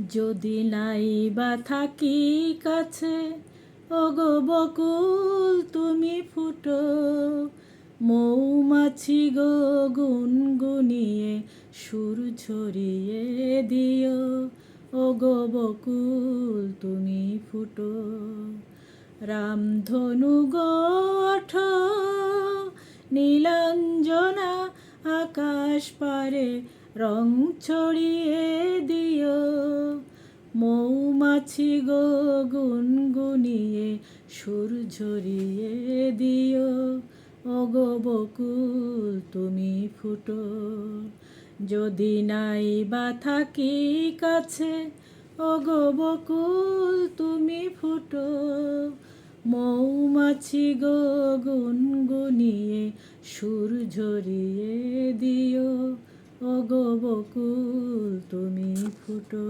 যদি নাই বা থাকি কাছে, ওগো বকুল তুমি ফুটো। মৌমাছি গো গুনগুনিয়ে সুর ছড়িয়ে দিও, ওগো বকুল তুমি ফুটো। রামধনু গো ওঠো, নীলাঞ্জনা আকাশ পারে রং ছড়িয়ে দিও। মৌমাছি গো গুনগুনিয়ে সুর ঝরিয়ে দিও, ওগো বকুল তুমি ফুটো। যদি নাই বা থাকি কাছে, ওগো বকুল তুমি ফুটো। মৌমাছি গো গুনগুনিয়ে সুর ঝরিয়ে দিও, ওগো বকুল তুমি ফুটো।